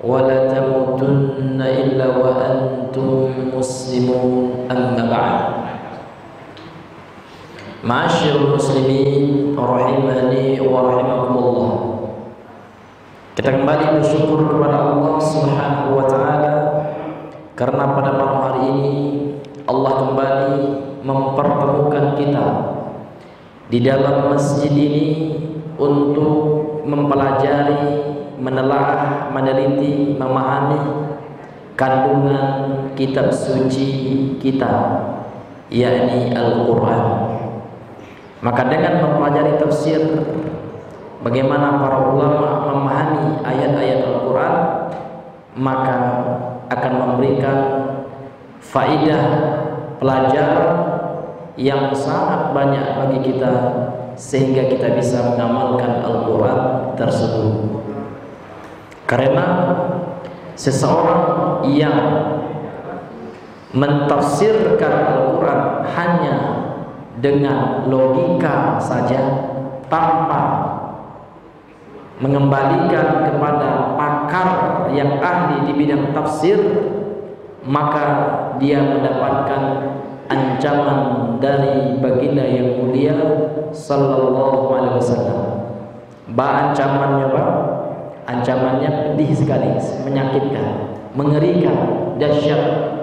ولا تموتن إلا وأنتم مسلمون أما بعد. Ma'asyiral muslimin rahimani wa rahimakumullah. Kita kembali bersyukur kepada Allah Subhanahu wa taala karena pada malam hari ini Allah kembali mempertemukan kita di dalam masjid ini untuk mempelajari, menelaah, meneliti, memahami kandungan kitab suci kita, yakni Al-Quran. Maka dengan mempelajari tafsir, bagaimana para ulama memahami ayat-ayat Al-Quran, maka akan memberikan faidah pelajaran yang sangat banyak bagi kita, sehingga kita bisa mengamalkan Al-Quran tersebut. Karena seseorang yang mentafsirkan Al-Quran hanya dengan logika saja, tanpa mengembalikan kepada pakar yang ahli di bidang tafsir, maka dia mendapatkan ancaman dari baginda yang mulia sallallahu alaihi wasallam. Ancamannya apa? Ancamannya pedih sekali, menyakitkan, mengerikan, dahsyat.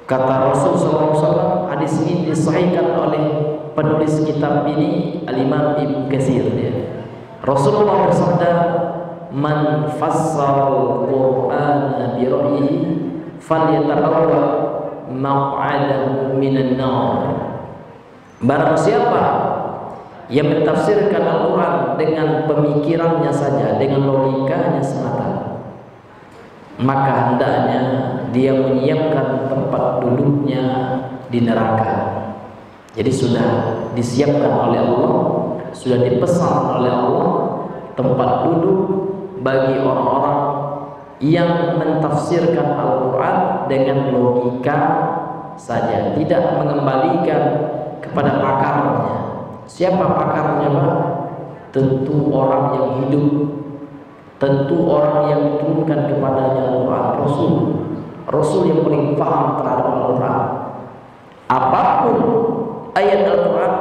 Kata Rasulullah SAW, hadis ini disahihkan oleh penulis kitab ini, Al-Imam Ibnu Katsir. Rasulullah bersabda, "Man fassara al-Qur'ana bi ra'yihi falyatabawwa maq'adahu minan nar." Barang siapa yang mentafsirkan Al-Quran dengan pemikirannya saja, dengan logikanya semata, maka hendaknya dia menyiapkan tempat duduknya di neraka. Jadi sudah disiapkan oleh Allah, sudah dipesan oleh Allah tempat duduk bagi orang-orang yang mentafsirkan Al-Quran dengan logika saja, tidak mengembalikan kepada pakarnya. Siapa pakarnya, Pak? Tentu orang yang hidup, tentu orang yang diturunkan kepadanya Al-Quran, Rasul yang paling paham terhadap Al-Quran. Apapun ayat Al-Quran,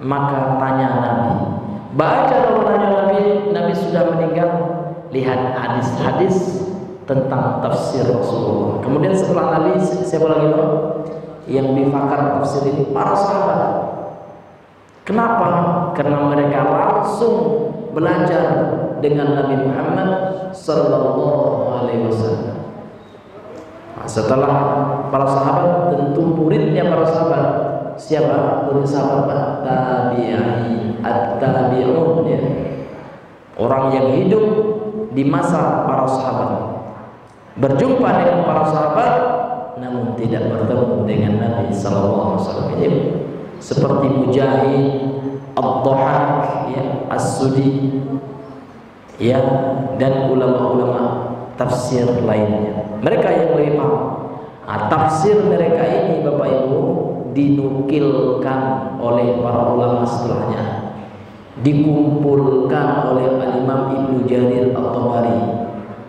maka tanya Nabi. Baca kalau tanya Nabi sudah meninggal. Lihat hadis-hadis tentang tafsir Rasulullah. Kemudian setelah Nabi, siapa lagi yang difakar tafsir ini? Para sahabat. Kenapa? Karena mereka langsung belajar dengan Nabi Muhammad sallallahu alaihi wasallam. Setelah para sahabat, tentu muridnya para sahabat. Siapa murid sahabat? Tabi'in, at-tabi'un, ya. Orang yang hidup di masa para sahabat, berjumpa dengan para sahabat namun tidak bertemu dengan Nabi sallallahu alaihi wasallam. Seperti Mujahid, Ad-Dhahak, ya, As-Sudi, ya, dan ulama-ulama tafsir lainnya. Mereka yang lebih paham. Tafsir mereka ini, Bapak Ibu, dinukilkan oleh para ulama setelahnya, dikumpulkan oleh Al-Imam Ibnu Jarir At-Tabari.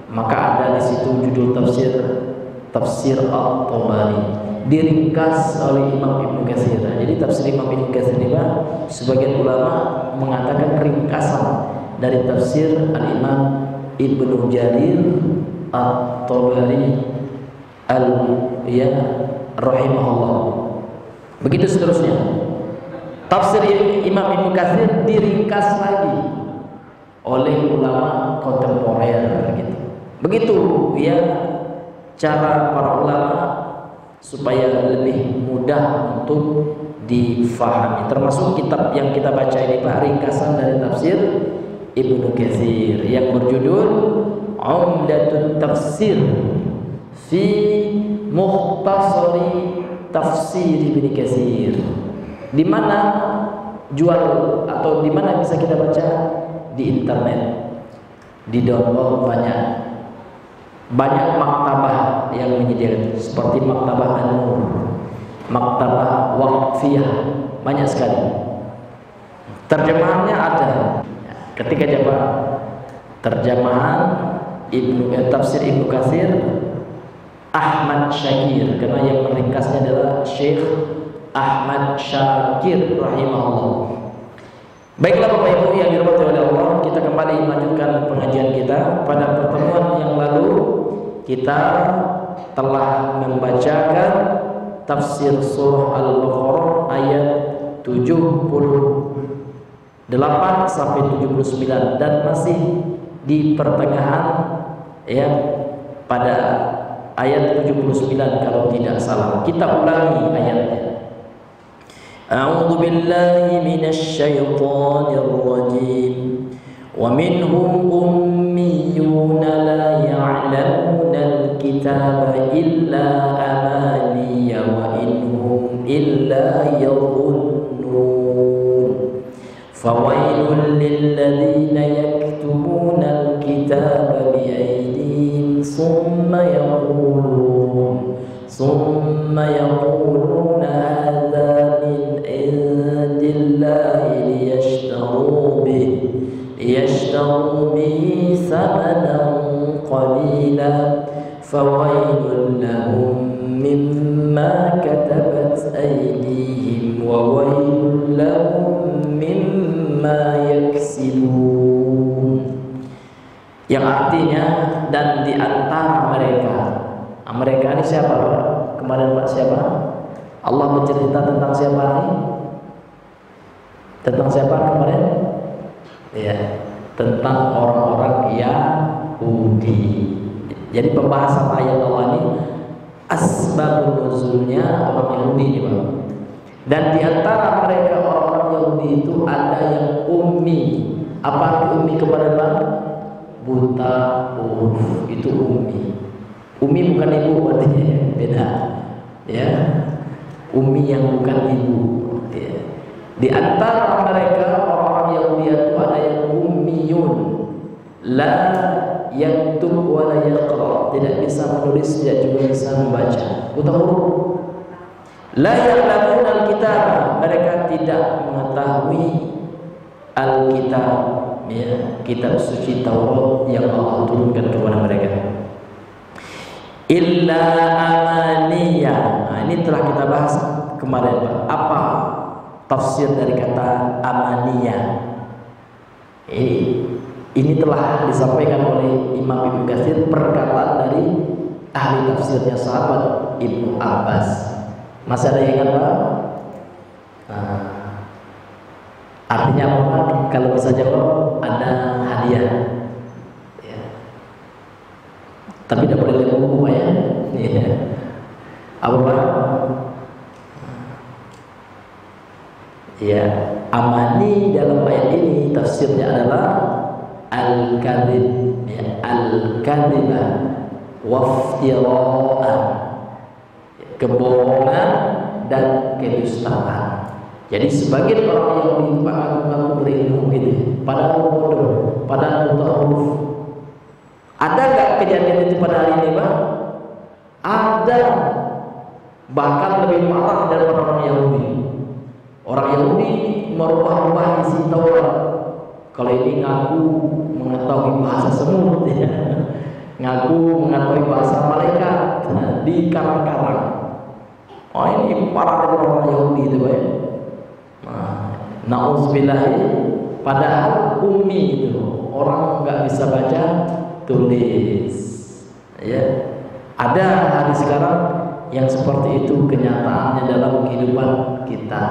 Maka ada di situ judul tafsir At-Tabari, diringkas oleh Imam Ibnu Katsir. Jadi tafsir Imam Ibnu Katsir ini, sebagian ulama mengatakan ringkasan dari tafsir Al-Imam Ibnu Jarir At-Tabari rahimahullah. Begitu seterusnya. Tafsir Imam Ibnu Katsir diringkas lagi oleh ulama kontemporer, gitu. Begitu ya cara para ulama supaya lebih mudah untuk difahami. Termasuk kitab yang kita baca ini, Pak, ringkasan dari tafsir Ibnu Katsir yang berjudul Umdatut Tafsir fi Mukhtasari Tafsir Ibnu Katsir. Di mana jual atau di mana bisa kita baca? Di internet. Di download banyak maktabah yang menyediakan, seperti Maktabah An-Nur, Maktabah Waqfiyah, banyak sekali. Terjemahannya ada. Ketika coba terjemahan tafsir Ibnu Katsir Ahmad Syakir, karena yang meringkasnya adalah Syekh Ahmad Syakir rahimahullah. Baiklah Bapak Ibu yang dirahmati oleh Allah, kita kembali melanjutkan pengajian kita. Pada pertemuan yang lalu kita telah membacakan tafsir surah Al-Baqarah ayat 78 sampai 79 dan masih di pertengahan ya pada ayat 79 kalau tidak salah. Kita ulangi ayatnya. A'udzu billahi minasy syaithanir rajim. Wa minhum ummiyuna la ya'lamuna al-kitaba illa amaniya wa inhum illa yadhunnun. Fawailul lil ladzina yaktubuna al-kitaba bi aydihim thumma yaquluna hadza min indillahi liyashtaru bihi thamanan qalila fawailun lahum mimma katabat aydihim wa wailun lahum mimma yaksibun. Yang artinya dan di antara mereka ini siapa Pak? Kemarin Pak siapa? Allah bercerita tentang siapa ini? Tentang siapa kemarin? Ya, tentang orang-orang Yahudi. Jadi pembahasan ayat Allah ini asbabun nuzulnya orang Yahudi ini Pak. Dan di antara mereka orang-orang Yahudi itu ada yang ummi. Apa arti ummi kepada Pak? Buta huruf, itu ummi. Ummi bukan ibu artinya, beda. Ya. Ummi yang bukan ibu. Ya. Di antara mereka orang-orang Yahudi itu ada yang ummiyun, la yaktub wa la yaqra, tidak bisa menulis, tidak juga bisa membaca. Buta huruf. La ya'lamuna al-kitab, mereka tidak mengetahui al-kitab, ya, kitab suci Taurat yang Allah turunkan kepada mereka. Illa amaniya. Nah, ini telah kita bahas kemarin Pak. Apa tafsir dari kata amaniya? Ini telah disampaikan oleh Imam Ibnu Katsir, perkataan dari ahli tafsirnya sahabat Ibnu Abbas. Masih ada yang ingat Pak? Artinya apa Pak? Kalau bisa jawab ada hadiah. Ya. Tapi tidak boleh lihat buku Pak ya. Ya. Apa Pak? Ya, amani dalam ayat ini tafsirnya adalah al-kadhib, ya, al-kadhibah waftira'an, kebohongan dan kedustaan. Jadi sebagian orang yang mengaku berilmu gitu, padahal bodoh, padahal buta huruf. Ada nggak kejadian itu pada hari ini Pak? Ada. Bahkan lebih parah daripada orang Yahudi. Orang Yahudi merubah-rubah isi Taurat. Kalau ini ngaku mengetahui bahasa semut, ya. Ngaku mengetahui bahasa malaikat, di karang-karang. Oh ini parah daripada orang Yahudi itu Pak. Na'udzubillah, padahal ummi itu orang nggak bisa baca tulis. Ya, ada hadis sekarang yang seperti itu kenyataannya dalam kehidupan kita.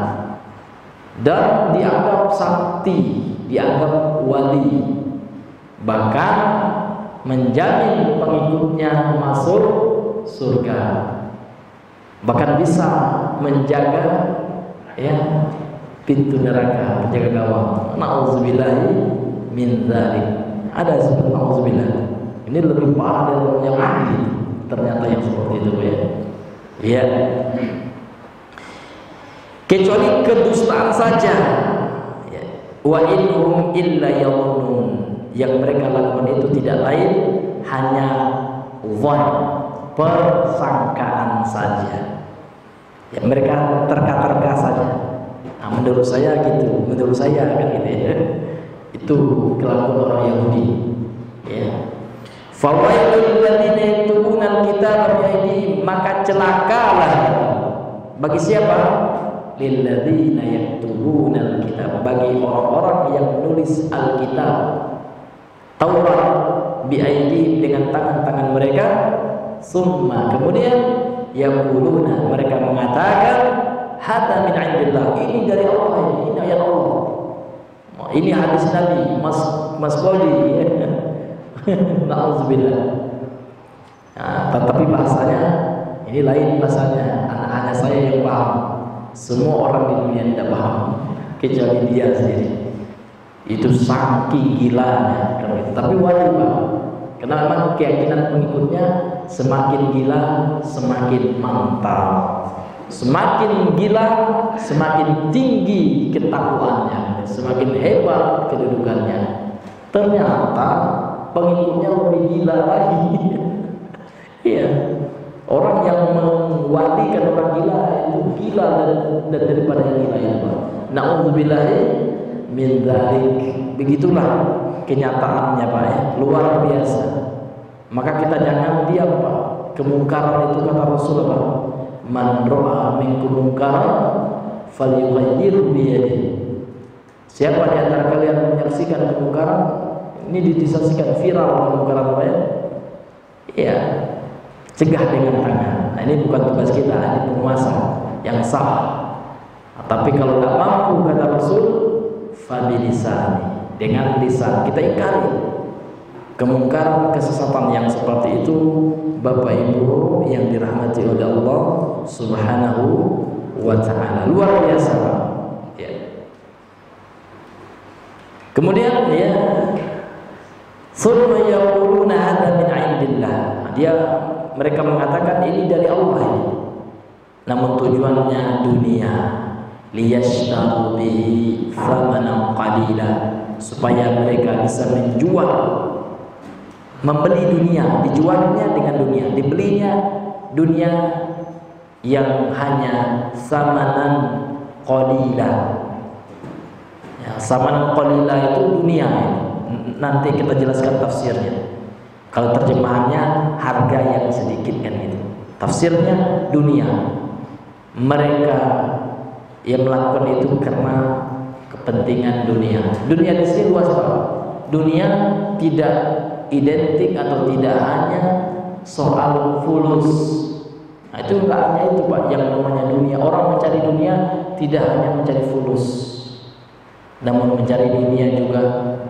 Dan dianggap sakti, dianggap wali, bahkan menjamin pengikutnya masuk surga, bahkan bisa menjaga ya pintu neraka, penjaga gawang. Nauzubillahi min dzalik. Ada seperti nauzubillah. Ini lebih parah dari orang yang lain. Ternyata yang seperti itu ya. Ya. Kecuali kedustaan saja. Ya. Wa innahum illa yadhunnun. Yang mereka lakukan itu tidak lain hanya dhann, persangkaan saja. Ya, mereka terka-terka saja. Nah, menurut saya gitu, menurut saya kan gitu ya. Itu kelakuan orang Yahudi. Ya. Fawailul ladzina yaktubuna al-kitaba biaydihim, maka celakalah bagi siapa? Lil ladzina yaktubuna al-kitab, bagi orang-orang yang menulis al-kitab Taurat biaydihim, dengan tangan-tangan mereka. Summa, kemudian yaquluna, mereka mengatakan hadza min indillah, ini dari Allah, ini ayat Allah, ini hadis Nabi, Mas Bodi. Na'udzubillah. Nah, tetapi bahasanya ini lain, bahasanya anak-anak saya yang paham. Semua orang di dunia tidak paham kecuali dia sendiri. Itu saking gilanya. Tapi wajib paham, karena memang keyakinan pengikutnya semakin gila semakin mantap. Semakin gila semakin tinggi ketakwaannya, semakin hebat kedudukannya. Ternyata pengikutnya lebih gila lagi. Iya, orang yang mewalikan orang gila itu gila dan daripada yang gila itu. Na'udzubillahi min dzalik. Begitulah kenyataannya Pak ya, luar biasa. Maka kita jangan diam Pak. Kemungkaran itu kata Rasulullah, man ra'a minkum munkaran falyughayyir bi yadihi. Siapa di antara kalian menyaksikan kemungkaran, ini disaksikan viral kemungkaran apa ya? Iya, cegah dengan tangan. Nah, ini bukan tugas kita, ini penguasa yang sah. Nah, tapi kalau tidak mampu kata Rasul, fabilisani, dengan lisan kita ingkari kemungkaran, kesesatan yang seperti itu. Bapak Ibu yang dirahmati oleh Allah Subhanahu wa ta'ala, luar biasa ya. Kemudian ya, summa yaquluna hadza min indillah, mereka mengatakan ini dari Allah ini. Namun tujuannya dunia, liyashtaru bihi thamanan qalila, supaya mereka bisa membeli dunia, dijualnya dengan dunia, dibelinya dunia yang hanya samanan qalila. Ya, samanan qalila itu dunia. Nanti kita jelaskan tafsirnya. Kalau terjemahannya harga yang sedikit kan itu. Tafsirnya dunia. Mereka yang melakukan itu karena kepentingan dunia. Dunia di sini luas Pak. Dunia tidak identik atau tidak hanya soal fulus. Nah, itu enggak hanya itu Pak yang namanya dunia. Orang mencari dunia tidak hanya mencari fulus, namun mencari dunia juga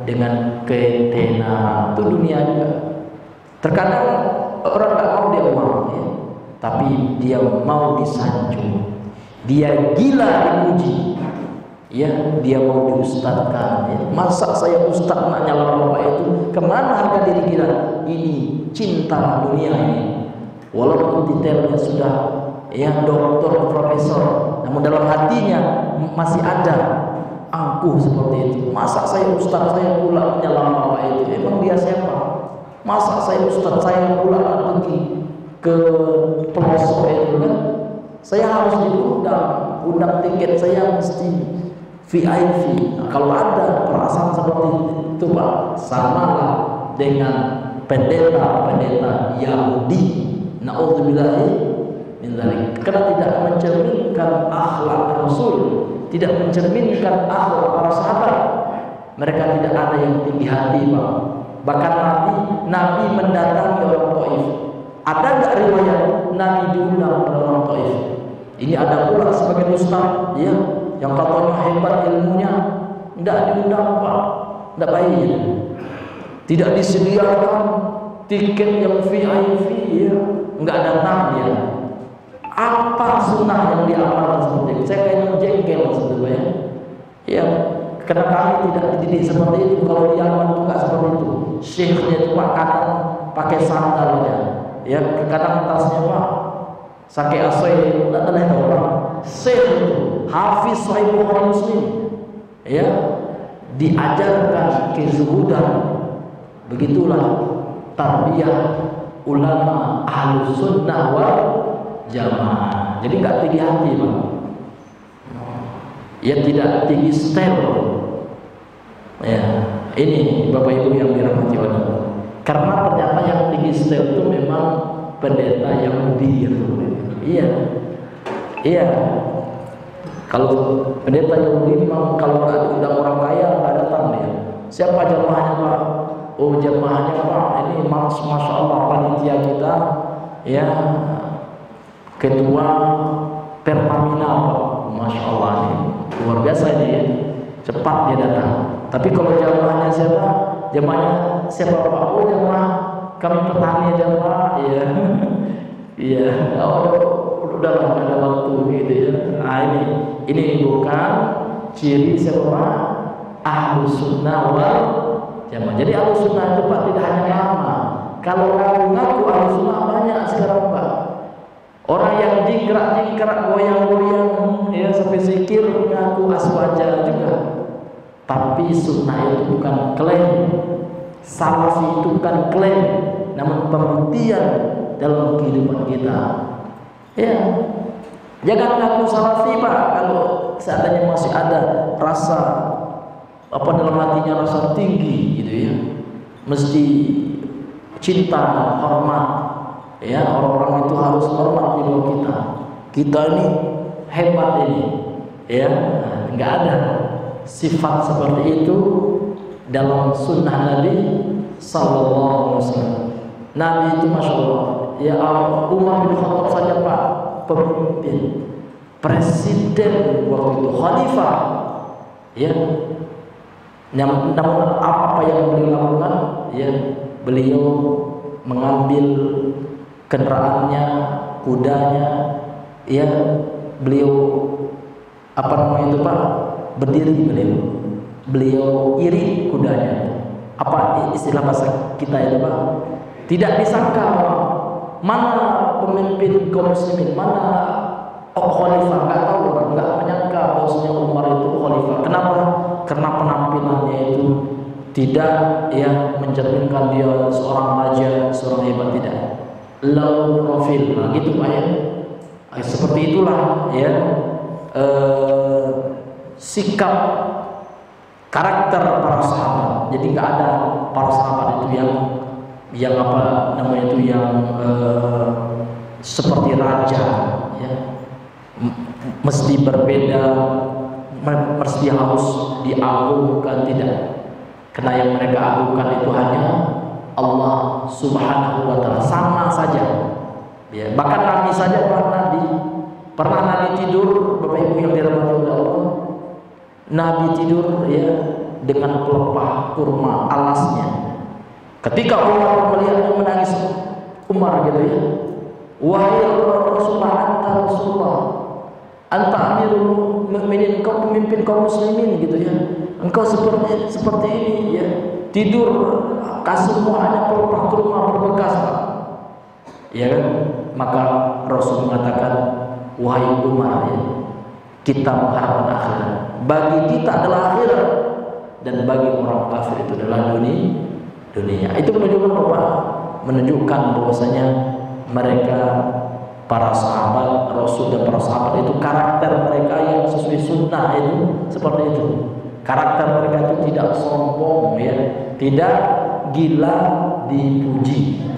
dengan ketenaran. Itu dunia juga. Terkadang orang enggak mau dia uang ya, tapi dia mau disanjung. Dia gila dipuji. Ya, dia mau diustadkan ya. Masa saya ustad nak nyala bapak itu? Kemana harga diri kita? Ini cinta dunia ini. Walaupun detailnya sudah ya doktor, profesor, namun dalam hatinya masih ada angkuh seperti itu. Masa saya ustad, saya pula nyala bapak itu? Emang dia siapa? Masa saya ustad, saya pula pergi ke pelosok itu kan? Saya harus undang tiket saya mesti VIP. Nah, kalau ada perasaan seperti itu Pak, samalah dengan pendeta Yahudi. Na'udzubillahi min dzalik. Karena tidak mencerminkan akhlak Rasul, tidak mencerminkan akhlak para sahabat. Mereka tidak ada yang tinggi hati Pak. Bahkan Nabi mendatangi orang Taif. Ada nggak riwayat Nabi diundang oleh orang Taif? Ini ada pula sebagai ustaz ya, yang katanya hebat ilmunya, tidak diundang Pak, tidak baik. Tidak disediakan tiket yang VIP ya, nggak datang dia. Apa sunnah yang diamalkan seperti itu? Saya kayaknya jengkel sebetulnya. Ya, karena kami tidak dididik seperti itu. Kalau diamalkan itu nggak seperti itu. Syekhnya itu Pak kadang pakai sandalnya, ya kadang tasnya Pak Sake asoy, tidak ada orang. Syekh itu hafiz Sahih Bukhari Muslim, ya diajarkan kezuhudan. Begitulah tarbiyah ulama ahlus sunnah wal jamaah. Jadi nggak tinggi hati Pak, ya tidak tinggi style. Ya ini Bapak Ibu yang dirahmati Allah. Karena ternyata yang tinggi style itu memang pendeta Yahudi gitu. Iya. Iya. Kalau pendeta Yahudi memang kalau nggak diundang orang kaya nggak datang dia. Siapa jemaahnya Pak? Oh jemaahnya Pak, ini masya Allah panitia kita, ya ketua Pertamina Pak, masya Allah ini luar biasa ini ya. Cepat dia datang. Tapi kalau jemaahnya siapa? Jemaahnya siapa Pak? Oh jemaah kami petani aja Pak. Iya. Iya. Udah ada waktu gitu ya. Nah ini bukan ciri siapa? Ahlus sunnah wal jamaah. Jadi ahlus sunnah itu Pak tidak hanya nama. Kalau ngaku ahlus sunnah banyak sekarang Pak. Orang yang jingkrak goyang-goyang ya sampai zikir ngaku aswaja juga. Tapi sunnah itu bukan klaim. Salafi itu bukan klaim, namun pembuktian dalam kehidupan kita. Ya. Jangan ngaku salafi Pak kalau seandainya masih ada rasa dalam hatinya rasa tinggi gitu ya, mesti cinta, hormat ya, orang-orang itu harus hormat di bawah kita ini hebat ini ya. Nggak ada sifat seperti itu dalam sunnah Nabi sallallahu alaihi wasallam. Nabi itu masya Allah ya, Umar bin Khattab saja Pak, pemimpin presiden waktu itu, khalifah ya. Namun apa yang beliau lakukan ya, beliau mengambil kendaraannya, kudanya ya, beliau itu Pak, berdiri beliau iri kudanya. Apa istilah bahasa kita itu Pak? Tidak disangka mana pemimpin kaum muslimin, mana khalifah, nggak tahu orang, nggak menyangka bahwasanya Umar itu khalifah. Kenapa? Karena penampilannya itu tidak ya mencerminkan dia seorang raja, seorang hebat, tidak. Low profil, nah gitu Pak ya. Seperti itulah ya sikap karakter para sahabat. Jadi nggak ada para sahabat itu yang apa namanya itu yang seperti raja ya. Mesti berbeda, mesti harus diagungkan, tidak. Karena yang mereka agungkan itu hanya Allah Subhanahu wa taala, sama saja. Ya, bahkan Nabi saja pernah Nabi tidur, Bapak Ibu yang dirahmati oleh Allah. Nabi tidur ya dengan pelepah kurma alasnya. Ketika Umar melihatnya menangis, Umar gitu ya, wahai Rasulullah, anta Rasulullah, anta amirul mukminin, kau pemimpin kaum muslimin gitu ya, engkau seperti ini ya, tidur kasutmu hanya pelepah kurma berbekas Pak, ya kan? Maka Rasul mengatakan, wahai Umar ya, kita mengharapkan akhirat, bagi kita adalah akhirat, dan bagi orang kafir itu adalah dunia. Itu menunjukkan apa? Menunjukkan bahwasanya mereka para sahabat Rasul dan para sahabat itu karakter mereka yang sesuai sunnah itu seperti itu. Karakter mereka itu tidak sombong ya, tidak gila dipuji.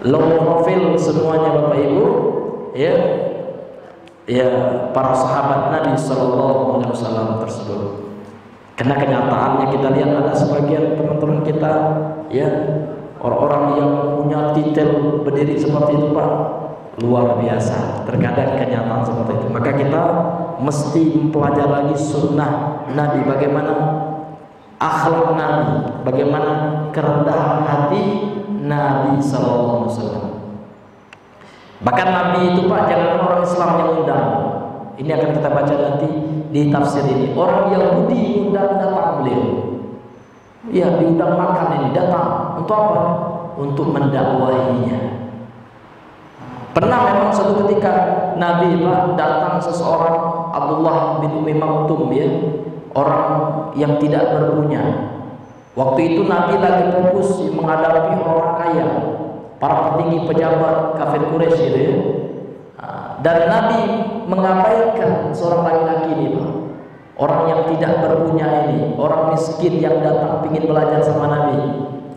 Low profile semuanya Bapak Ibu ya. Ya, para sahabat Nabi sallallahu alaihi wasallam tersebut. Karena kenyataannya kita lihat ada sebagian teman-teman kita ya, orang-orang yang punya titel berdiri seperti itu Pak, luar biasa. Terkadang kenyataan seperti itu. Maka kita mesti mempelajari lagi sunnah Nabi, bagaimana akhlak Nabi, bagaimana kerendahan hati Nabi sallallahu alaihi wasallam. Bahkan Nabi itu Pak, jangan orang Islam yang undang. Ini akan kita baca nanti di tafsir ini. Orang Yahudi undang datang beliau. Ya, diundang makan ini, datang. Untuk apa? Untuk mendakwahinya. Pernah memang suatu ketika Nabi Pak datang seseorang, Abdullah bin Umi Maktum ya, orang yang tidak berpunya. Waktu itu Nabi lagi fokus menghadapi orang kaya, para petinggi pejabat kafir Quraisy gitu ya. Dan Nabi mengabaikan seorang laki-laki ini Pak, orang yang tidak berpunya ini, orang miskin yang datang ingin belajar sama Nabi.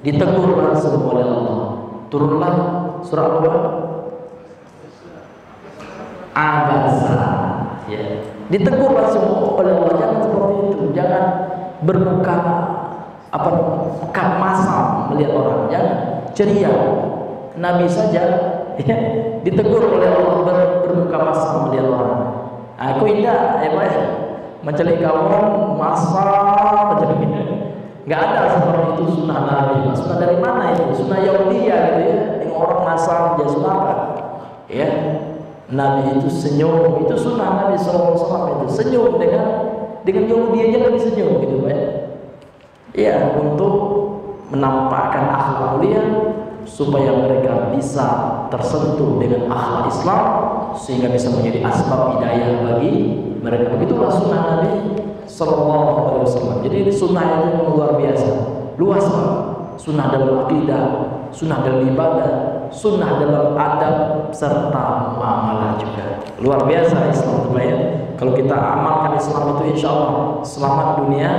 ditegur langsung oleh Allah. Turunlah surah apa? Abasa. Ya. Ditegur langsung oleh Allah, jangan seperti itu, jangan bermuka masam melihat orang, jangan ceria. Nabi saja ya, ditegur oleh Allah bermuka masam melihat orang. Aku indah, mencari kawan masam macam ini. Nggak ada seperti itu sunnah Nabi. Sunnah dari mana itu? Sunnah Yahudiyah gitu ya. Yang orang masam dia sunnah apa? Ya, Nabi itu senyum, itu sunnah Nabi SAW itu senyum dengan Yahudi aja Nabi senyum gitu ya. Ya, untuk menampakkan akhlak mulia supaya mereka bisa tersentuh dengan akhlak Islam sehingga bisa menjadi asbab hidayah bagi mereka. Begitulah sunnah Nabi SAW. Jadi sunnah itu luar biasa, luas lah. Sunnah dalam akidah, sunnah dalam ibadah, sunnah dalam adab serta muamalah juga. Luar biasa Islam itu ya. Kalau kita amalkan Islam itu insya Allah selamat dunia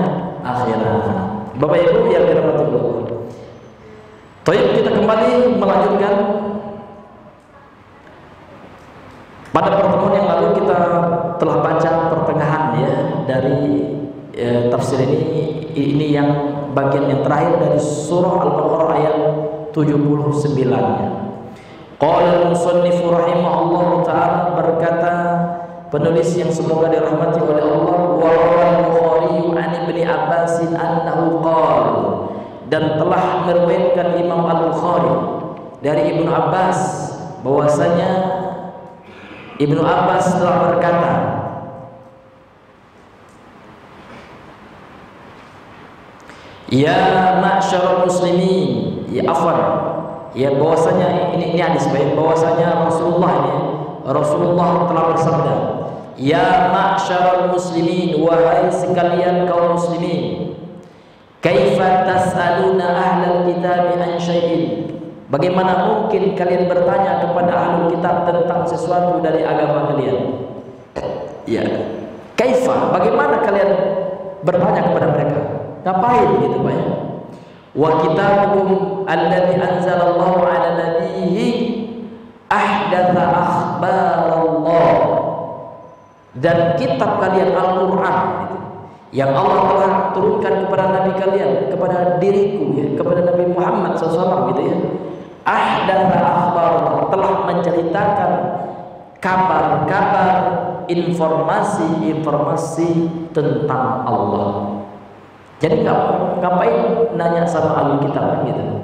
akhirat. Bapak Ibu yang dirahmati Allah. Baik, kita kembali melanjutkan. Pada pertemuan yang lalu kita telah baca pertengahan ya dari tafsir ini yang bagian yang terakhir dari surah Al-Baqarah ayat 79-nya. Qala al-musannif rahimahullahu taala, berkata penulis yang semoga dirahmati oleh Allah, wa al-Bukhari an Ibnu Abbas annahu qala, dan telah meriwayatkan Imam Al-Bukhari dari Ibnu Abbas bahwasanya Ibnu Abbas telah berkata, ya ma'syarul muslimin, ya afwan, ya bahwasanya ini hadis baik, bahwasanya Rasulullah telah bersabda, ya ma'syarul muslimin, wahai sekalian kaum muslimin, kaifa tas'aluna ahlal kitab an syai'in, bagaimana mungkin kalian bertanya kepada ahlul kitab tentang sesuatu dari agama kalian? Ya, kaifa, bagaimana kalian bertanya kepada mereka? Ngapain gitu Pak ya? Wa kitabukum alladzi anzalallahu ala nabiyhi ahdatsa akhbarallah, dan kitab kalian Al-Qur'an gitu, yang Allah telah turunkan kepada nabi kalian, kepada diriku ya, kepada Nabi Muhammad SAW gitu ya. Ahdatsa akhbarallah, telah menceritakan kabar-kabar, informasi-informasi tentang Allah. Jadi ngapain nanya sama ahli kitab gitu?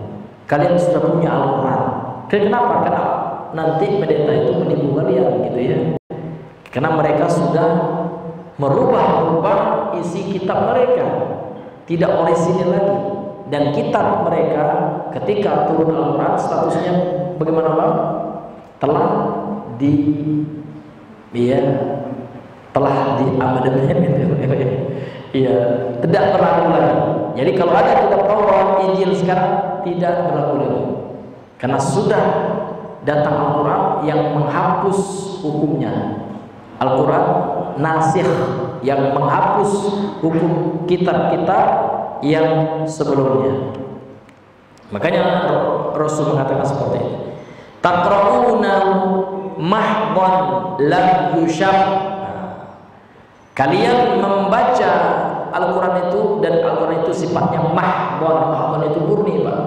Kalian sudah punya Al-Quran. Kenapa? Karena nanti pendeta itu menipu kalian gitu ya. Karena mereka sudah merubah isi kitab mereka, tidak orisinil lagi. Dan kitab mereka ketika turun Al-Quran statusnya bagaimana Bang? Telah diamandemen gitu. Iya, tidak berlaku lagi. Jadi kalau ada kitab Taurat, Injil sekarang tidak berlaku lagi, karena sudah datang Al-Quran yang menghapus hukumnya. Al-Quran nasikh yang menghapus hukum kitab-kitab yang sebelumnya. Makanya Rasul mengatakan seperti itu. Taqra'una mahdhan lam yushab. Kalian membaca Al-Quran itu, dan Al-Quran itu sifatnya mahdhan itu murni Pak,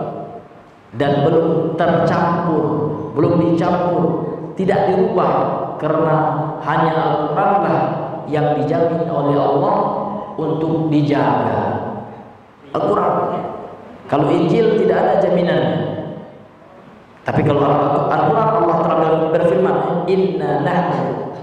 dan belum tercampur, belum dicampur, tidak dirubah, karena hanya Al-Quran lah yang dijamin oleh Allah untuk dijaga. Al-Quran, kalau Injil tidak ada jaminannya. Tapi kalau Al-Quran, Allah telah berfirman, inna nahnu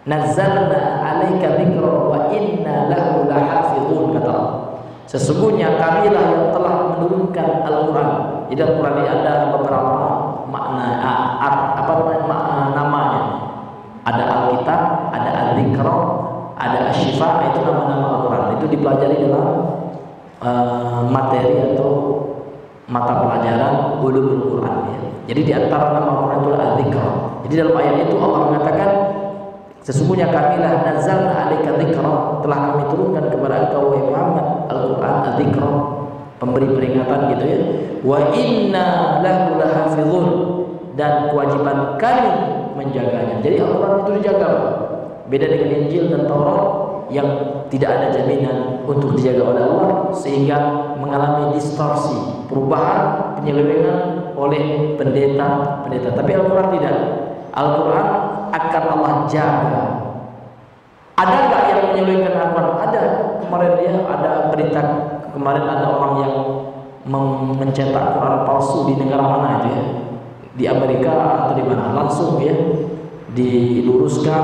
nazzalna 'alaika dzikra wa inna lahu lahafizun, kata Allah. Sesungguhnya kamilah yang telah menurunkan Al-Quran. Di Al-Quran ini ada beberapa makna, namanya. Ada Alkitab, ada Al-Dzikra, ada Asy-Syifa, itu nama-nama Al-Quran. Itu dipelajari dalam materi atau mata pelajaran ulumul Quran ya. Jadi di antara nama Al-Quran itu Al-Dzikra. Jadi dalam ayat itu Allah mengatakan, sesungguhnya kamilah nazzalna 'alaika dzikra, telah kami turunkan kepada engkau wahai Muhammad Al-Quran, Al-Dzikra, pemberi peringatan gitu ya. Wa inna lahu lahafizun, dan kewajiban kami menjaganya. Jadi Al-Quran itu dijaga. Beda dengan Injil dan Taurat yang tidak ada jaminan untuk dijaga oleh Allah, sehingga mengalami distorsi, perubahan, penyelewengan oleh pendeta-pendeta. Tapi Al-Quran tidak. Al-Quran akan Allah jaga. Ada nggak yang menyelewengkan Al-Quran? Ada. Kemarin dia ada berita, kemarin ada orang yang mencetak Quran palsu di negara mana itu ya, di Amerika atau di mana, langsung ya diluruskan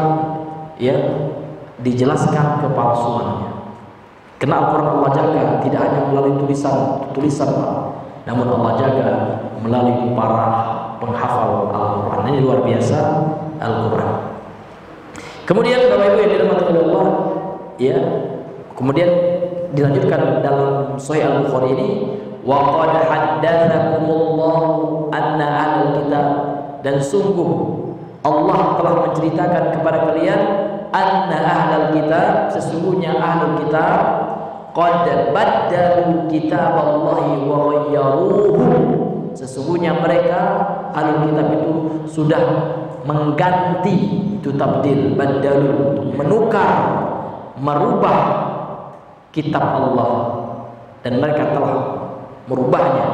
ya, dijelaskan kepalsuannya. Karena Al-Quran Allah jaga, tidak hanya melalui tulisan Pak, namun Allah jaga melalui para penghafal Al-Quran. Ini luar biasa Al-Quran. Kemudian Bapak Ibu yang dirahmati oleh Allah ya, kemudian dilanjutkan dalam Sahih Al-Bukhari ini, wa qad haddatsakumullahu anna ahlul kitab, dan sungguh Allah telah menceritakan kepada kalian anna ahlul kitab, sesungguhnya ahlul kitab qad baddalu kitaballahi wa ghayyaruhu, sesungguhnya mereka ahlul kitab itu sudah mengganti, itu tabdil, baddalu, menukar, merubah kitab Allah, dan mereka telah merubahnya.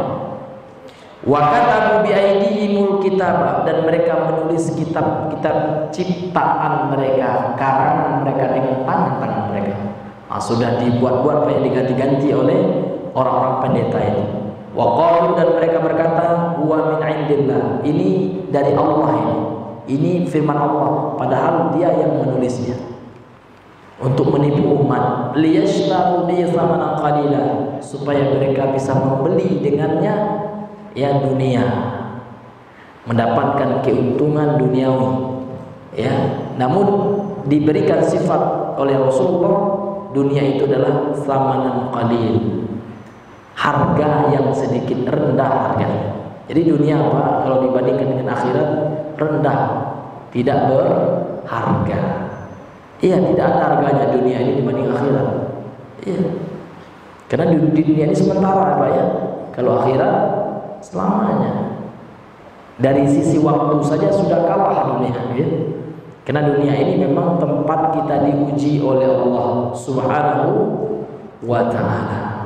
Wa katabu bi aydihimul kitab, dan mereka menulis kitab-kitab ciptaan mereka, karangan mereka dengan tangan-tangan mereka. Sudah dibuat-buat, banyak diganti-ganti oleh orang-orang pendeta ini. Wa qalu, dan mereka berkata, huwa min indillah, ini dari Allah ini firman Allah, padahal dia yang menulisnya untuk menipu umat. Liyashtaru bi thamanan qalila, supaya mereka bisa membeli dengannya ya dunia, mendapatkan keuntungan duniawi ya. Namun diberikan sifat oleh Rasulullah, dunia itu adalah thamanan qalil, harga yang sedikit rendah harganya. Jadi dunia apa? Kalau dibandingkan dengan akhirat, rendah, tidak berharga. Iya, tidak ada harganya dunia ini dibanding akhirat. Iya. Karena di dunia ini sementara, Pak ya. Kalau akhirat selamanya. Dari sisi waktu saja sudah kalah dunia, ya. Karena dunia ini memang tempat kita diuji oleh Allah Subhanahu wa ta'ala.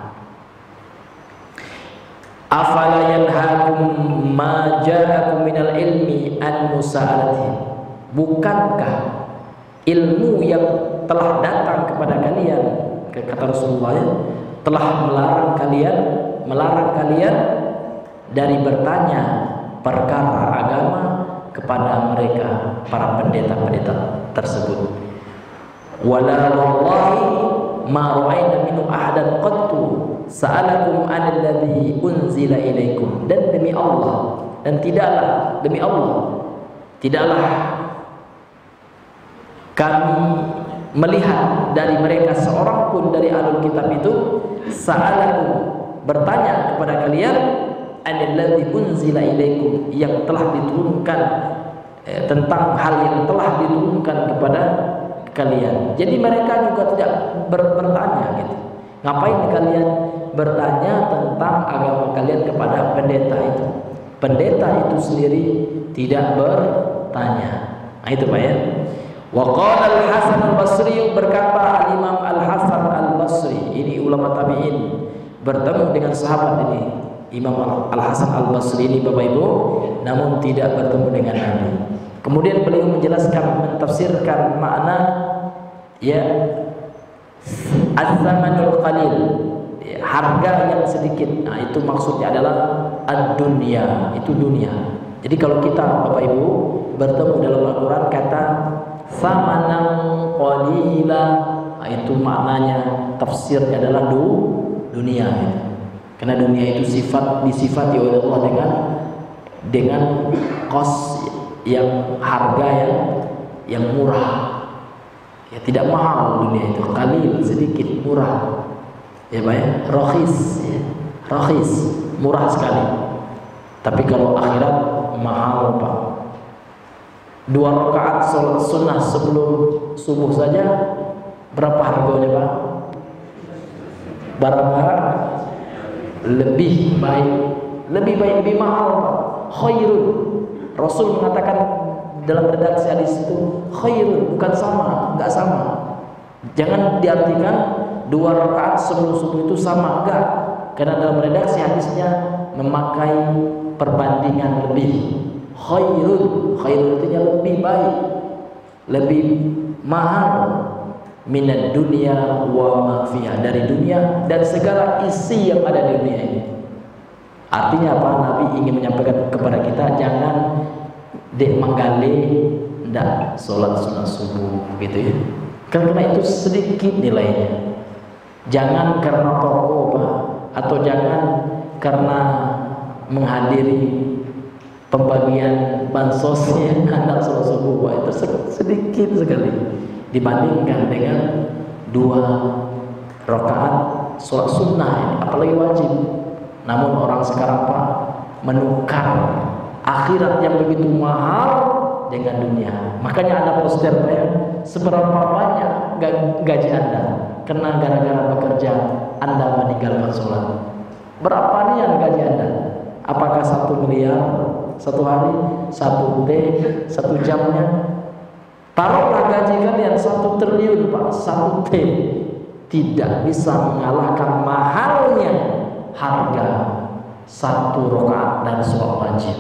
Afala yanhakum ma ja'akum minal ilmi an musa'alatihim, bukankah ilmu yang telah datang kepada kalian, kata Rasulullah ya, telah melarang kalian dari bertanya perkara agama kepada mereka, para pendeta-pendeta tersebut. Wala wallahi ma ra'ayna minhu ahadan qattu sa'alakum 'anil ladzi unzila ilaikum, dan demi Allah, dan tidaklah, demi Allah, tidaklah kami melihat dari mereka seorang pun dari ahlul kitab itu sa'alakum, bertanya kepada kalian, 'anil ladzi unzila ilaikum, yang telah diturunkan, tentang hal yang telah diturunkan kepada kalian. Jadi mereka juga tidak bertanya gitu. Ngapain kalian bertanya tentang agama kalian kepada pendeta itu? Pendeta itu sendiri tidak bertanya. Nah itu Pak ya. Wa qala al-Hasan al-Basri, berkata al-Imam al-Hasan al-Basri, ini ulama tabi'in, bertemu dengan sahabat ini, Imam al-Hasan al-Basri ini Bapak Ibu, namun tidak bertemu dengan Nabi. Kemudian beliau menjelaskan, mentafsirkan makna ya az-zamanul qalil, harga yang sedikit. Nah itu maksudnya adalah ad-dunya, itu dunia. Jadi kalau kita Bapak Ibu bertemu dalam Al-Quran kata zamanan qalila, nah itu maknanya, tafsirnya adalah dunia gitu. Karena dunia itu disifati oleh Allah dengan kos, yang harga yang murah ya, tidak mahal dunia itu, qalil, sedikit, murah ya Pak ya, rokhis ya, rokhis, murah sekali. Tapi kalau akhirat mahal Pak. 2 rakaat sholat sunnah sebelum subuh saja berapa harganya Pak? Berapa? lebih baik, lebih mahal, Pak. Khairun. Rasul mengatakan dalam redaksi hadis itu khairun, bukan sama, enggak sama. Jangan diartikan 2 rakaat sebelum subuh itu sama, enggak. Karena dalam redaksi hadisnya memakai perbandingan lebih. Khairun itu lebih baik, lebih mahal minad dunya wa ma fiha, dari dunia dan segala isi yang ada di dunia ini. Artinya apa? Nabi ingin menyampaikan kepada kita, jangan dek menggali ndak sholat sunat subuh gitu ya, karena itu sedikit nilainya. Jangan karena toko Pak, atau jangan karena menghadiri pembagian bansosnya hendak sholat subuh, Pak. Itu sedikit sekali dibandingkan dengan 2 rakaat sholat sunnah, apalagi wajib. Namun orang sekarang Pak menukar akhirat yang begitu mahal dengan dunia. Makanya ada poster Pak ya, seberapa banyak gaji Anda kena gara-gara bekerja Anda meninggalkan sholat. Berapa nih yang gaji Anda? Apakah 1 miliar 1 hari, 1 T, 1 jamnya? Taruhlah gaji kalian 1 triliun Pak, 1 T, tidak bisa mengalahkan mahalnya harga 1 rakaat dan sholat wajib.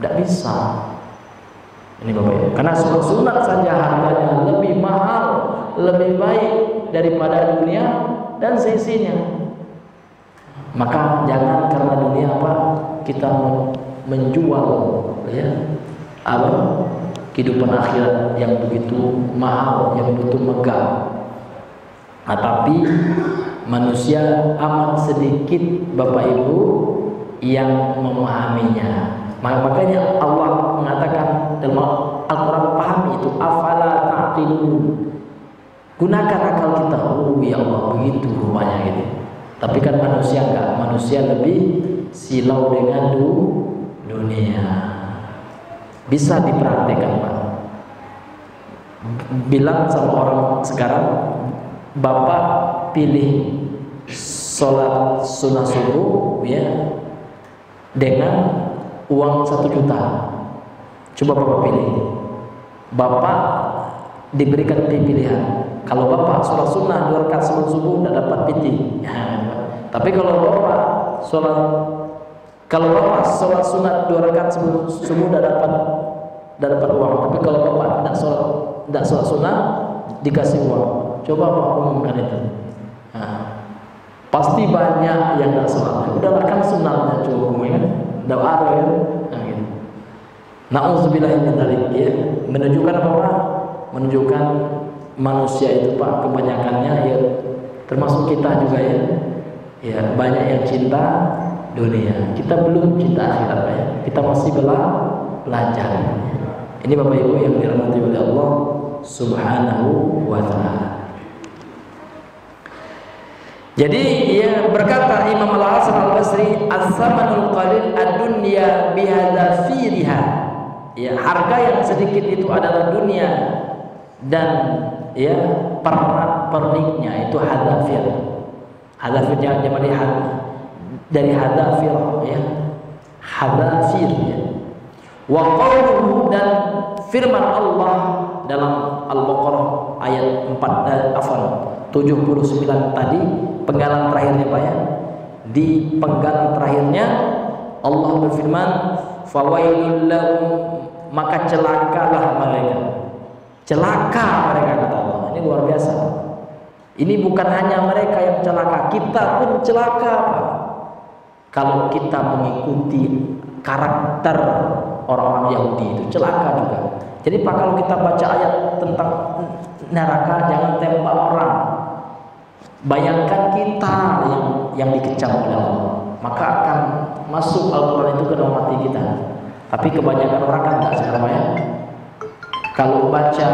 Tidak bisa. Ini Bapak Ibu, karena sholat sunat saja harganya lebih mahal, lebih baik daripada dunia dan seisinya. Maka jangan karena dunia apa kita menjual ya kehidupan akhirat yang begitu mahal, yang begitu megah. Nah, tapi manusia amat sedikit Bapak Ibu yang memahaminya. Makanya Allah mengatakan dalam Al-Quran, pahami itu, afala ta'qilun, gunakan akal kita. Oh ya Allah, begitu rupanya gitu. Tapi kan manusia enggak, manusia lebih silau dengan dunia. Bisa dipraktekkan Pak. Bilang sama orang sekarang, Bapak pilih sholat sunnah subuh ya dengan uang 1 juta. Coba Bapak pilih. Bapak diberikan pilihan. Kalau Bapak sholat sunnah 2 rakaat sebelum subuh tidak dapat piti. Tapi kalau Bapak sholat sunnah 2 rakaat sebelum subuh tidak dapat uang. Tapi kalau Bapak tidak sholat sunnah dikasih uang. Coba Bapak umumkan itu. Pasti banyak yang tidak sholat. Udahlah kan sunnahnya cukup ya. Tidak ada ya. Gitu. Na'udzubillah min dzalik ya. Menunjukkan apa Pak? Menunjukkan manusia itu Pak kebanyakannya ya, termasuk kita juga ya. Ya banyak yang cinta dunia. Kita belum cinta akhirat Pak ya. Kita masih belajar. Ini Bapak Ibu yang dirahmati oleh Allah Subhanahu wa taala. Jadi ya berkata Imam Al-Hasan Al-Basri, as-samanul qalil ad-dunya bihadzafiriha. Ya, harga yang sedikit itu adalah dunia dan ya perniknya itu hadzafir. Hadzafirnya dari hadzafir ya. Hadzafir ya. Wa qawluhu, dan firman Allah dalam Al-Baqarah ayat 79 tadi, penggalan terakhirnya Pak ya. Di penggalan terakhirnya Allah berfirman, fawailul lahum, maka celakalah mereka. Celaka mereka kata Allah. Ini luar biasa. Ini bukan hanya mereka yang celaka, kita pun celaka Pak. Kalau kita mengikuti karakter orang-orang Yahudi itu celaka juga. Jadi Pak, kalau kita baca ayat tentang neraka, jangan tembak orang. Bayangkan kita yang dikecam oleh Allah, maka akan masuk Al-Quran itu ke dalam hati kita. Tapi kebanyakan orang kan tidak sekarang ya. Kalau baca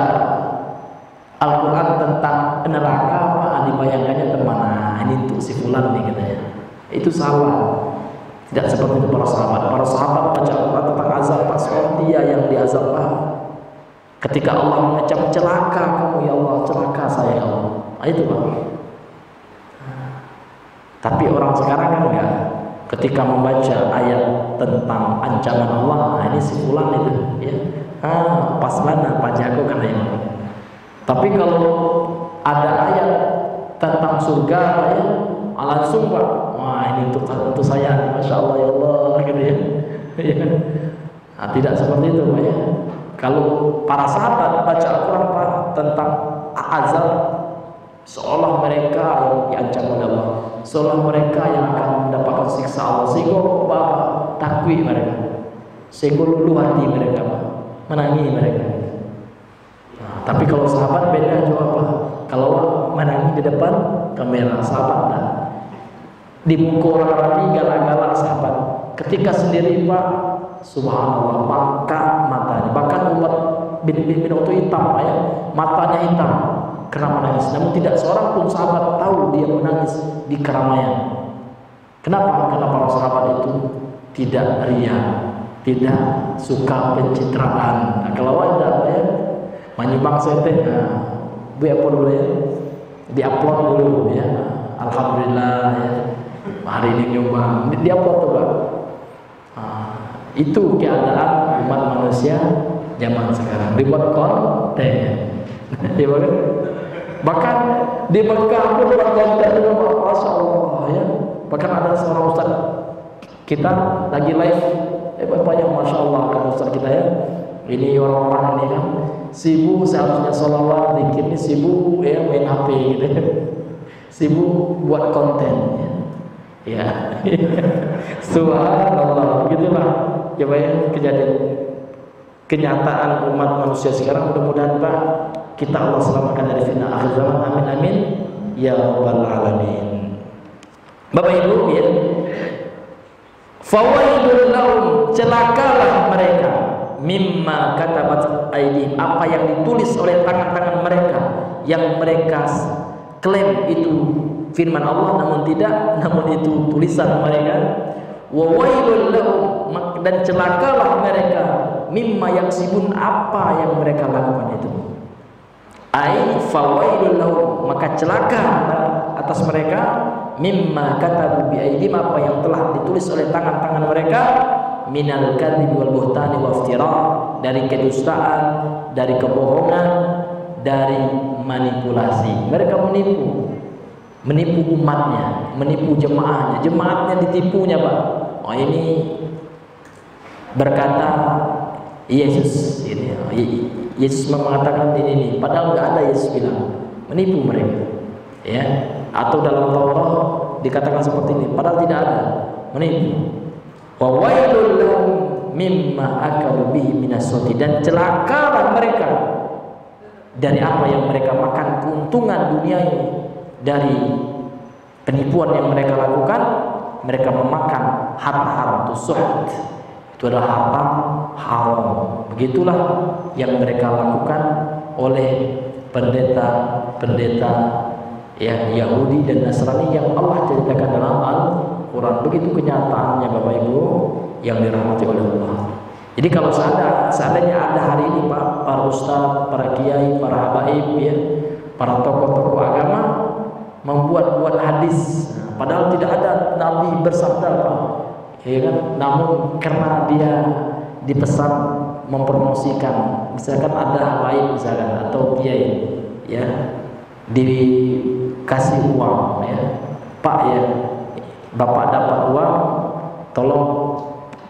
Al-Quran tentang neraka, Pak, dibayangkannya kemana? Ini untuk si fulan nih katanya. Itu salah. Tidak seperti itu para sahabat. Para sahabat baca Al-Quran tentang azab, Pak, seorang dia yang diazab Pak. Ketika Allah mengecam, celaka kamu ya Allah, celaka saya ya Allah. Nah, itu Pak. Tapi orang sekarang kan enggak. ketika membaca ayat tentang ancaman Allah, nah ini si fulan itu ya, pas lana pajago kan ya. Tapi kalau ada ayat tentang surga ya, langsung Pak, wah ini untuk saya, masya Allah ya Allah gitu ya. Nah, tidak seperti itu Pak ya. Kalau para sahabat baca Al-Quran Pak tentang azab, seolah mereka yang diancam oleh Allah, seolah mereka yang akan mendapatkan siksa Allah, sehingga takwi mereka, sehingga luluh hati mereka, menangis mereka. Nah, tapi kalau sahabat beda juga Pak. Kalau menangis di depan kamera sahabat, nah, di muka orang Arabi galak-galak sahabat. Ketika sendiri Pak, subhanallah, maka matanya, bahkan umat bin Utbah hitam ya, matanya hitam karena menangis. Namun tidak seorang pun sahabat tahu dia menangis di keramaian. Kenapa? Karena para sahabat itu tidak ria, tidak suka pencitraan. Nah, kalau ada ya, menyumbang sete, bu apa dulu ya, diupload dulu ya. Alhamdulillah ya, hari ini nyumbang, diupload tuh Pak. Itu keadaan umat manusia zaman sekarang, dibuat konten ya. Bahkan di Mekah pun buat konten itu, masya Allah ya. Bahkan ada seorang ustaz kita lagi live, banyak masya Allah kan ustaz kita ya. Ini orang-orang ini kan sibuk, seharusnya sholawat dikit, ini sibuk ya main HP gitu, sibuk buat konten ya. Subhanallah, begitulah ya Pak ya, kejadian kenyataan umat manusia sekarang. Mudah-mudahan Pak kita Allah selamatkan dari fitnah akhir zaman, amin amin ya rabbal alamin. Bapak Ibu ya, fawaidul lahum, celakalah mereka, mimma katabat aydihim, apa yang ditulis oleh tangan-tangan mereka, yang mereka klaim itu firman Allah namun tidak, namun itu tulisan mereka. Wa wailul lahum, dan celakalah mereka, mimma yaksibun, apa yang mereka lakukan itu. Ai fawailul lahum, maka celaka atas mereka, mimma katabu bi aydihim, apa yang telah ditulis oleh tangan-tangan mereka, minal kadhib wal buhtani wa iftira, dari kedustaan, dari kebohongan, dari manipulasi. Mereka menipu umatnya, menipu jemaatnya ditipunya Pak. Oh ini berkata Yesus ini, Yesus mengatakan ini, padahal nggak ada Yesus bilang, menipu mereka ya. Atau dalam Taurat dikatakan seperti ini, padahal tidak ada, menipu. Wa wailul lahum mimma akalu bihi minasoti, dan celakalah mereka dari apa yang mereka makan keuntungan dunia ini, dari penipuan yang mereka lakukan. Mereka memakan harta haram, itu suhud, itu adalah harta haram. Begitulah yang mereka lakukan oleh pendeta-pendeta ya Yahudi dan Nasrani yang Allah ceritakan dalam Al-Quran. Begitu kenyataannya Bapak Ibu yang dirahmati oleh Allah. Jadi kalau seandainya ada hari ini Pak, para ustaz, para kiai, para habaib ya, para tokoh-tokoh agama membuat hadis, padahal tidak ada Nabi bersabda Pak, ya kan? Namun karena dia dipesan mempromosikan, misalkan ada habaib misalkan atau kiai ya, dikasih uang ya, Pak ya, Bapak dapat uang, tolong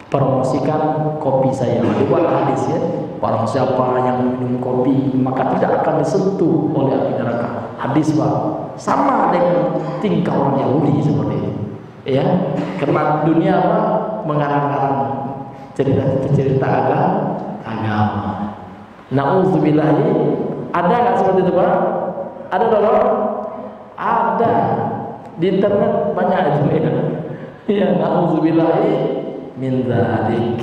promosikan kopi saya, dibuat hadis ya, barang siapa yang minum kopi maka tidak akan disentuh oleh api neraka. Hadis Pak, sama dengan tingkah orang Yahudi seperti ini ya, karena dunia apa, mengarang-arang cerita agama. Nauzubillahi, ada nggak seperti itu Pak? Ada dong? Ada, di internet banyak itu ya. Nauzubillahi min dzalik.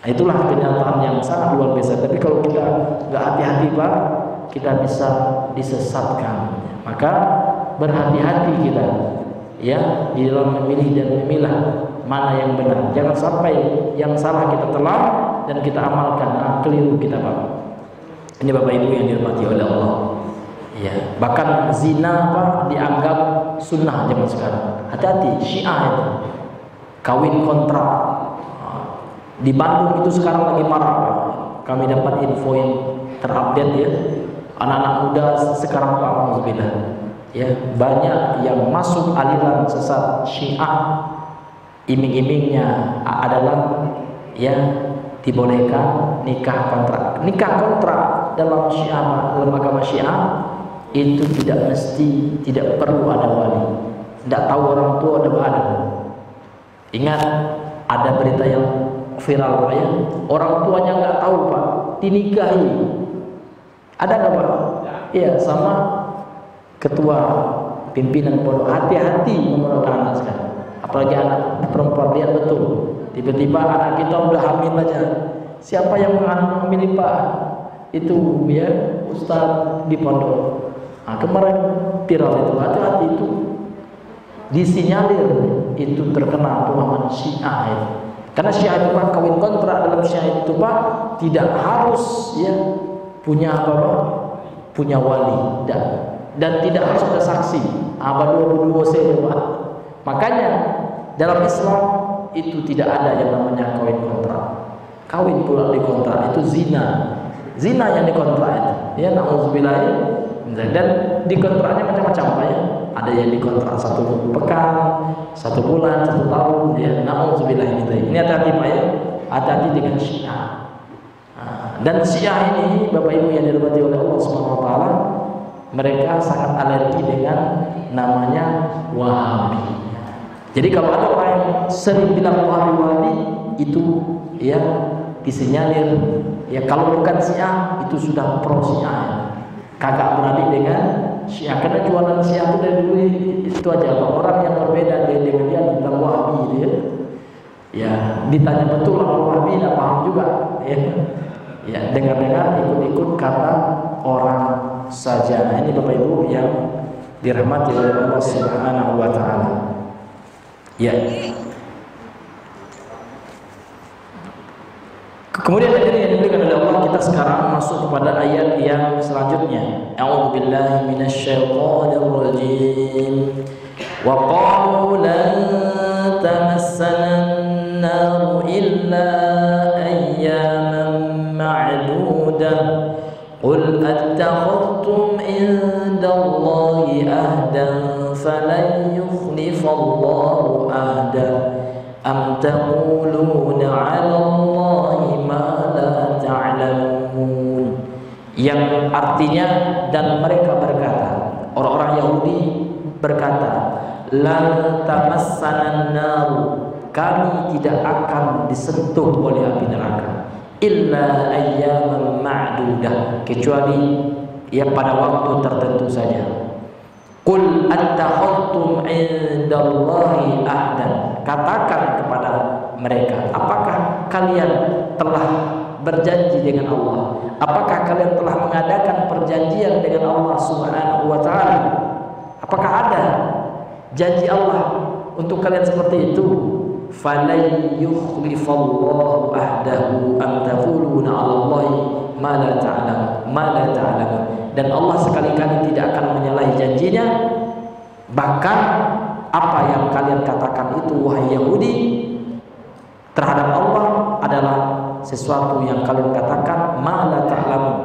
Itulah kenyataan yang sangat luar biasa. Tapi kalau kita nggak hati-hati Pak, kita bisa disesatkan. Maka berhati-hati kita ya di dalam memilih dan memilah mana yang benar. Jangan sampai yang salah kita telan dan kita amalkan, keliru kita Pak. Ini Bapak Ibu yang dirahmati oleh Allah. Ya, bahkan zina Pak dianggap sunnah zaman sekarang. Hati-hati, Syiah itu. kawin kontrak. Di Bandung itu sekarang lagi marak. Kami dapat info yang terupdate ya. Anak-anak muda sekarang alhamdulillah ya, banyak yang masuk aliran sesat Syiah. Iming-imingnya adalah ya dibolehkan nikah kontrak. Nikah kontrak dalam Syiah, dalam agama Syiah itu tidak perlu ada wali. Tidak tahu orang tua ada. Ingat ada berita yang viral Pak ya, orang tuanya nggak tahu Pak, dinikahi. Ada nggak Pak? Iya, sama ketua pimpinan pondok. Hati-hati memondokkan anak sekarang. Apalagi anak perempuan, lihat betul. Tiba-tiba anak kita udah hamil aja. Siapa yang menghamili Pak? Itu ya Ustaz di pondok. Nah, kemarin viral itu, hati-hati itu disinyalir itu terkena pemahaman Syiah itu. Karena Syiah itu Pak, kawin kontrak dalam Syiah itu Pak tidak harus ya punya apa-apa, punya wali dan tidak harus ada saksi. Dua Pak. Makanya dalam Islam itu tidak ada yang namanya kawin kontrak. Kawin pula di kontrak itu zina. Zina yang dikontrak itu. Ya na'udzubillah. Dan dikontraknya macam-macam Pak ya. Ada yang dikontrak 1 pekan, 1 bulan, 1 tahun ya. Na'udzubillah ini. Ini hati-hati Pak ya. Hati-hati dengan Syiah. Dan Syiah ini Bapak Ibu yang dirahmati oleh Allah Subhanahu wa taala, mereka sangat alergi dengan namanya Wahabi. Jadi kalau ada orang yang sering bilang Wahabi itu ya disinyalir ya kalau bukan Syiah itu sudah pro Syiah. Kakak beradik dengan Syiah, karena jualan Syiah itu dari dulu itu aja. Kalau orang yang berbeda dengan dia dibilang Wahabi dia. Ya, ditanya betul apa Wahabi, tidak paham juga ya. Ya, dengar-dengar ikut-ikut kata orang saja. Nah, ini Bapak Ibu yang dirahmati oleh Allah Subhanahu wa taala. Ya. Kemudian yang diberikan oleh Allah, kita sekarang masuk kepada ayat yang selanjutnya. A'udzubillahi minasyaitonir rajim. Wa qalu lan tamassana an-nar illa ayyaman ma'dudah. Qul attakhadhtum 'indallahi ahdan falan yukhlifallahu ahdah. Am taquluna 'ala Allahi ma la ta'lamun. Yang artinya dan mereka berkata, orang-orang Yahudi berkata, lan tamassanan nar, kami tidak akan disentuh oleh api neraka illa ayyaman ma'dudah, kecuali ya pada waktu tertentu saja. Qul attakhadtum 'indallahi ahdan, katakan kepada mereka, apakah kalian telah berjanji dengan Allah? Apakah kalian telah mengadakan perjanjian dengan Allah Subhanahu wa taala? Apakah ada janji Allah untuk kalian seperti itu? Falan yukhlifallahu ahdahu am taquluna 'ala Allahi ma la ta'lamun. Dan Allah sekali-kali tidak akan menyalahi janjinya. Bahkan apa yang kalian katakan itu wahai Yahudi terhadap Allah adalah sesuatu yang kalian katakan ma la ta'lamun.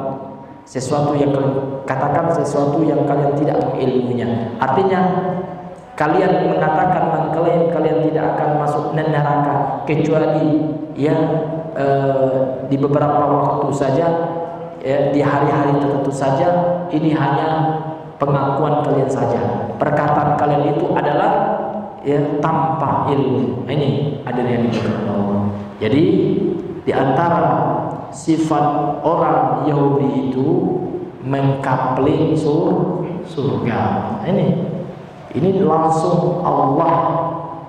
Sesuatu yang kalian katakan sesuatu yang kalian tidak mengilmuinya. Artinya kalian mengatakan mengklaim kalian tidak akan masuk neraka kecuali ya di beberapa waktu saja, ya, di hari-hari tertentu saja. Ini hanya pengakuan kalian saja. Perkataan kalian itu adalah ya tanpa ilmu. Ini ada yang dikatakan Allah. Jadi di antara sifat orang Yahudi itu mengkapling surga. Ini langsung Allah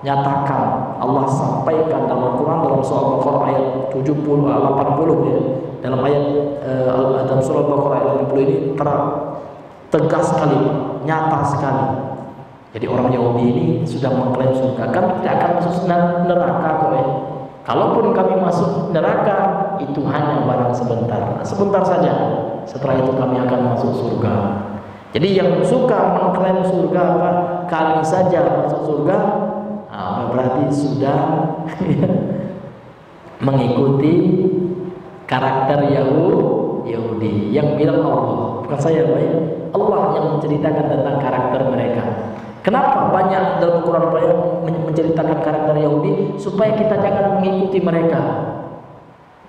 nyatakan, Allah sampaikan dalam Al-Quran dalam surah Al-Baqarah ayat 70 80 ya. Dalam ayat dalam surah Al-Baqarah ayat 80 ini tegas sekali, nyata sekali. Jadi orang Yahudi ini sudah mengklaim surga, kan tidak akan masuk neraka kok ya. Kalaupun kami masuk neraka itu hanya barang sebentar saja. Setelah itu kami akan masuk surga. Jadi yang suka mengklaim surga apa? Kami saja masuk surga. Nah, berarti sudah mengikuti karakter Yahudi. Yang bilang Allah, bukan saya, Pak. Allah yang menceritakan tentang karakter mereka. Kenapa banyak dalam Quran menceritakan karakter Yahudi? Supaya kita jangan mengikuti mereka.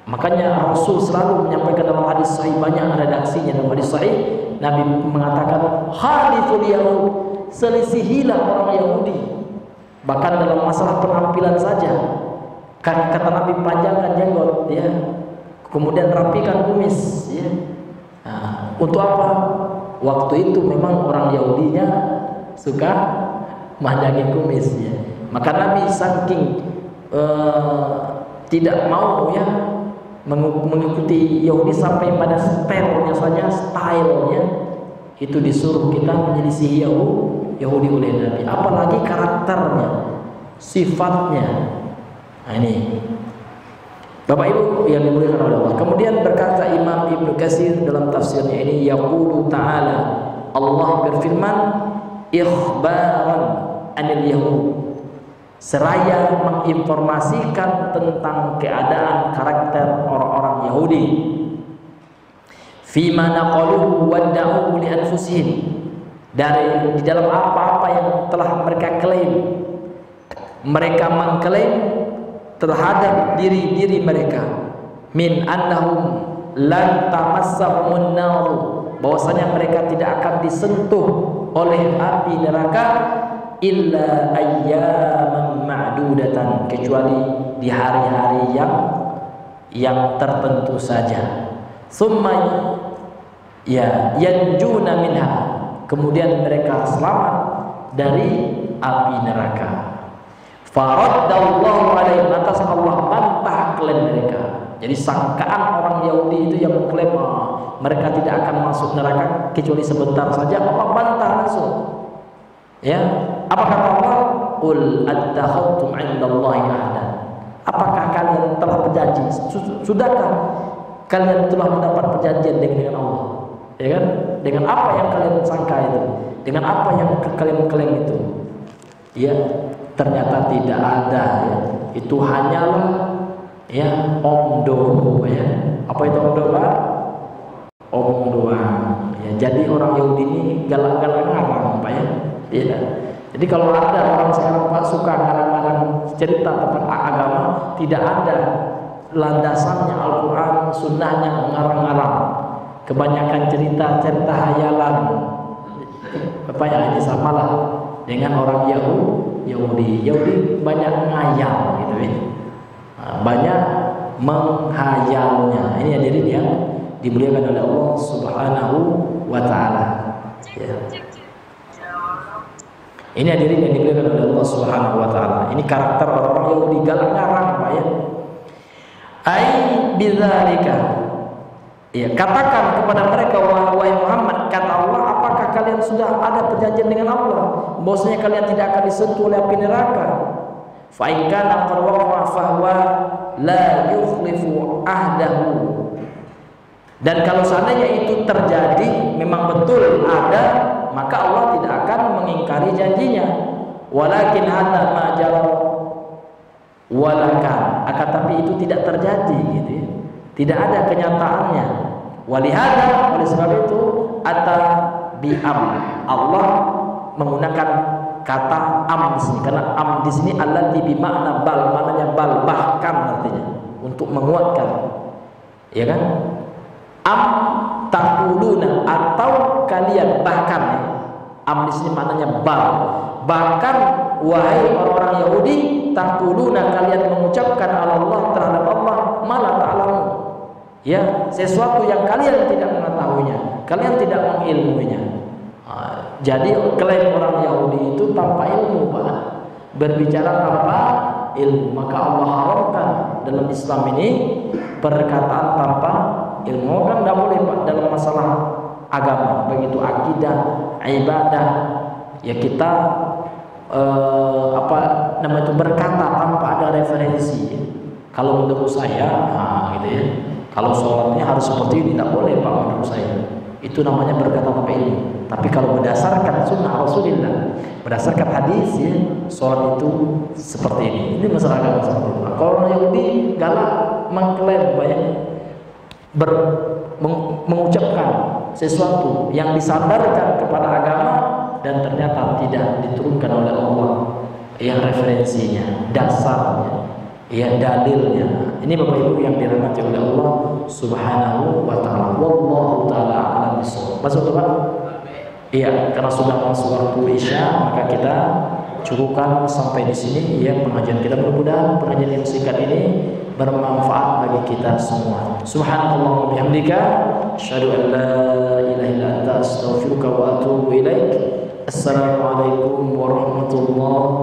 Makanya Rasul selalu menyampaikan dalam hadis sahih, banyak redaksinya dalam hadis sahih, Nabi mengatakan khaliful Yahud, selisihilah orang Yahudi. Bahkan dalam masalah penampilan saja, kata Nabi, panjangkan jenggot, ya, kemudian rapikan kumis, ya. Nah, untuk apa? Waktu itu memang orang Yahudinya suka manjangin kumis, ya. Maka Nabi saking tidak mau, ya, mengikuti Yahudi sampai pada stylenya saja, stylenya itu disuruh kita menyelisihi Yahudi oleh Nabi, apalagi karakternya, sifatnya. Nah, ini Bapak Ibu yang dimuliakan oleh Allah. Kemudian berkata Imam Ibnu Katsir dalam tafsirnya ini, yaqulu ta'ala, Allah berfirman, ikhbaran anil yahud, seraya menginformasikan tentang keadaan karakter orang-orang Yahudi, fima naqaluhu wadda'u li anfusihim, dari di dalam apa-apa yang telah mereka klaim, mereka mengklaim terhadap diri-diri mereka, min annahum lan tamassahumun nar, bahwasanya mereka tidak akan disentuh oleh api neraka illa ayyaman ma'dudatan, kecuali di hari-hari yang tertentu saja. Summa ya yanjuna minha, kemudian mereka selamat dari api neraka. Faraddallahu alaihim, atas Allah bantah klaim mereka. Jadi sangkaan orang Yahudi itu yang mengklaim mereka tidak akan masuk neraka kecuali sebentar saja, Allah bantah langsung. Ya, apa kata Allah? Qul attakhadtum 'indallahi ahdan. Apakah kalian telah berjanji? Sudahkah kalian telah mendapat perjanjian dengan Allah? Ya kan? Dengan apa yang kalian sangka itu? Dengan apa yang kalian klaim itu? Ya, ternyata tidak ada, ya. Itu hanyalah, ya, omdo, ya. Apa itu omdo, Pak? Omong doang. Ya, jadi orang Yahudi ini galak-galak ngarang, Pak, ya. Ya. Jadi kalau ada orang sekarang, Pak, suka ngarang-ngarang cerita tentang agama, tidak ada landasannya Al-Quran, sunnahnya, ngarang-ngarang. Kebanyakan cerita-cerita hayalan. Apa yang ini samalah dengan orang Yahudi banyak ngayal, gitu, ya. Banyak menghayalnya. Ini hadirin yang dimuliakan oleh Allah Subhanahu wa ta'ala, ya. Ini hadirin yang dimuliakan oleh Allah Subhanahu wa ta'ala. Ini karakter orang-orang Yahudi, galak-galak, Pak, ya. Ai bidzalika, ya, katakan kepada mereka, wahai Muhammad, kata Allah, apakah kalian sudah ada perjanjian dengan Allah bahwasanya kalian tidak akan disentuh oleh api neraka? Fa in kana qad waqa'a fa huwa la yukhlifu ahdahu. Dan kalau seandainya itu terjadi, memang betul ada, maka Allah tidak akan mengingkari janjinya. Walakin hadza ma jara, walakan, akan tapi itu tidak terjadi, gitu, ya. Tidak ada kenyataannya. Walihada, oleh sebab itu, ata bi'am, Allah menggunakan kata am di sini, karena am di sini allati bi makna bal, maknanya bal, bahkan, artinya untuk menguatkan, ya kan? Am taquluna, atau kalian, bahkan, ya. Am di sini maknanya bal, bahkan wahai orang-orang Yahudi, taquluna, kalian mengucapkan Allah terhadap Allah malah ta'lamun, ya, sesuatu yang kalian tidak mengetahuinya, kalian tidak mengilmuinya. Jadi klaim orang Yahudi itu tanpa ilmu, Pak, berbicara tanpa ilmu. Maka Allah haramkan dalam Islam ini perkataan tanpa ilmu. Kan tidak boleh, Pak, dalam masalah agama, begitu akidah, ibadah, ya kita itu berkata tanpa ada referensi. Kalau menurut saya, gitu, ya, kalau sholatnya harus seperti ini, tidak boleh, Pak, menurut saya. itu namanya berkata tanpa ilmu. Tapi kalau berdasarkan sunnah Rasulullah, berdasarkan hadis ya, sholat itu seperti ini. Ini masalah agama seperti itu. Kalau orang Yahudi galak mengklaim banyak mengucapkan sesuatu yang disandarkan kepada agama dan ternyata tidak diturunkan oleh Allah, yang referensinya, dasarnya, ya dalilnya. Ini Bapak Ibu yang dirahmati oleh Allah Subhanahu wa taala. Wallahu taala a'lam bishawab. Masuk Pak? Iya, karena sudah masuk waktu Isya, maka kita cukupkan sampai di sini ya pengajian kita. Mudah-mudahan pengajian yang singkat ini bermanfaat bagi kita semua. Subhanallah wa bihamdika, asyhadu an la ilaha illa anta, astaghfiruka wa atubu ilaik. Assalamualaikum warahmatullahi